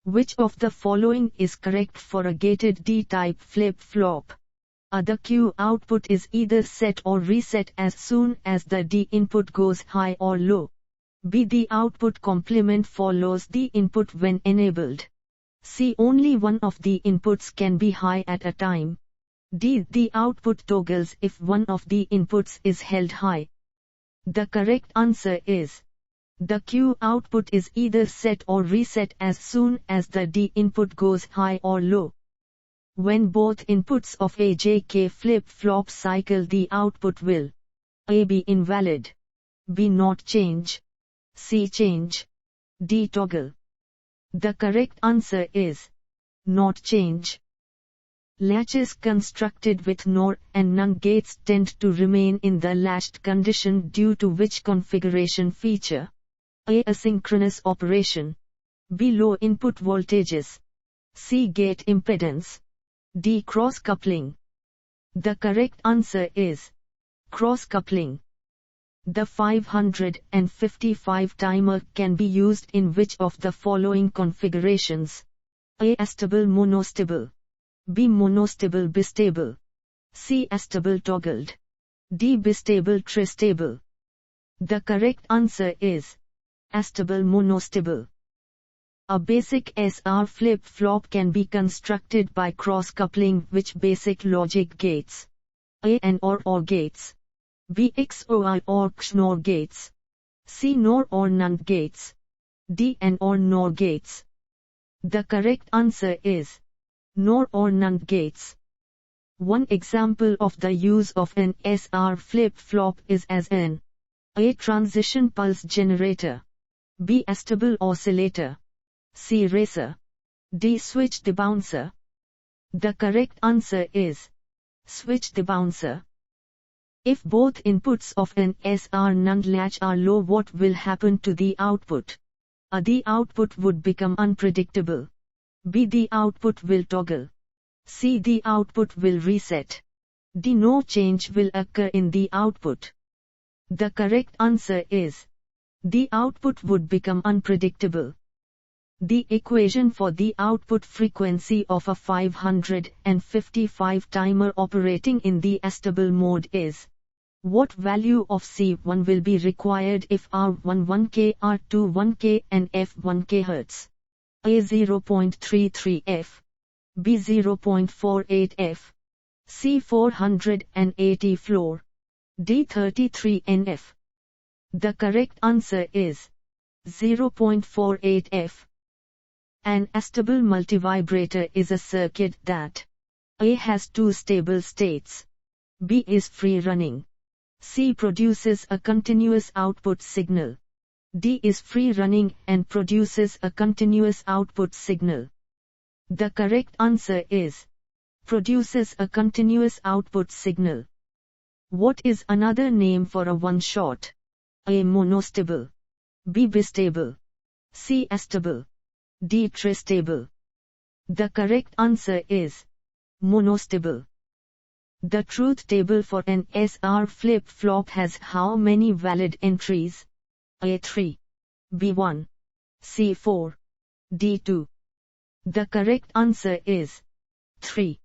Which of the following is correct for a gated D-type flip-flop? A. The Q output is either set or reset as soon as the D input goes high or low. B. The output complement follows the input when enabled. C. Only one of the inputs can be high at a time. D. The output toggles if one of the inputs is held high. The correct answer is the Q output is either set or reset as soon as the D input goes high or low. When both inputs of a JK flip-flop cycle, the output will A. Be invalid, B. Not change, C. Change, D. Toggle. The correct answer is not change. Latches constructed with NOR and NAND gates tend to remain in the latched condition due to which configuration feature? A. Asynchronous operation, B. Low input voltages, C. Gate impedance, D. Cross-coupling. The correct answer is cross-coupling. The 555 timer can be used in which of the following configurations? A. Astable monostable, B. Monostable bistable, C. Astable toggled, D. Bistable tristable. The correct answer is astable monostable. A basic S-R flip-flop can be constructed by cross-coupling which basic logic gates? A. NOR gates, B. XOR or XNOR gates, C. NOR or NAND gates, D. NOR gates. The correct answer is NOR or NAND gates. One example of the use of an S-R flip-flop is as an A. Transition pulse generator, B. Astable oscillator, C. Racer, D. Switch debouncer. The correct answer is switch debouncer. If both inputs of an S-R NAND latch are low, what will happen to the output? A. The output would become unpredictable, B. The output will toggle, C. The output will reset, D. No change will occur in the output. The correct answer is the output would become unpredictable. The equation for the output frequency of a 555 timer operating in the astable mode is: what value of C1 will be required if R1 1K, R2 1K and F1 kHz? A. 0.33 F, B. 0.48 F, C. 480 floor, D. 33 NF. The correct answer is 0.48 F. An astable multivibrator is a circuit that A. has two stable states, B. is free running, C. produces a continuous output signal, D. is free running and produces a continuous output signal. The correct answer is produces a continuous output signal. What is another name for a one-shot? A. monostable, B. bistable, C. astable, D. tristable. The correct answer is monostable. The truth table for an S-R flip-flop has how many valid entries? A. 3, B. 1, C. 4, D. 2. The correct answer is 3.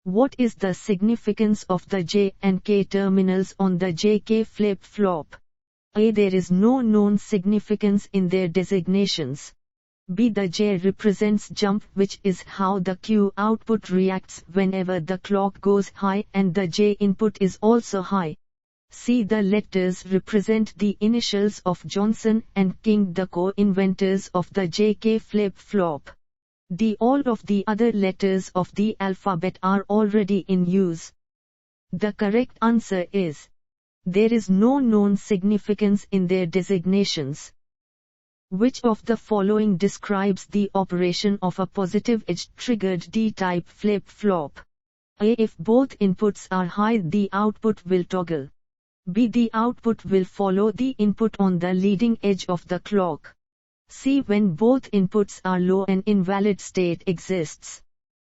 What is the significance of the J and K terminals on the JK flip-flop? A. There is no known significance in their designations. B. The J represents jump, which is how the Q output reacts whenever the clock goes high and the J input is also high. C. The letters represent the initials of Johnson and King, the co-inventors of the JK flip-flop. D. All of the other letters of the alphabet are already in use. The correct answer is there is no known significance in their designations. Which of the following describes the operation of a positive edge-triggered D-type flip-flop? A. If both inputs are high, the output will toggle. B. The output will follow the input on the leading edge of the clock. C. When both inputs are low, an invalid state exists.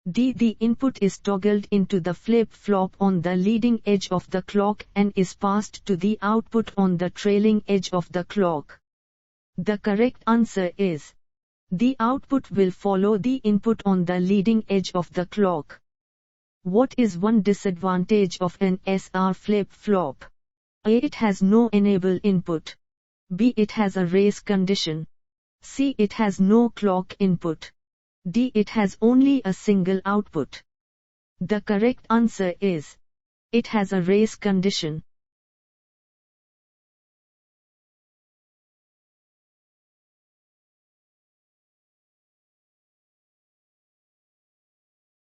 D. The input is toggled into the flip-flop on the leading edge of the clock and is passed to the output on the trailing edge of the clock. The correct answer is The output will follow the input on the leading edge of the clock. What is one disadvantage of an S-R flip-flop? A. It has no enable input. B. It has a race condition. C. It has no clock input. D. It has only a single output. The correct answer is, it has a race condition.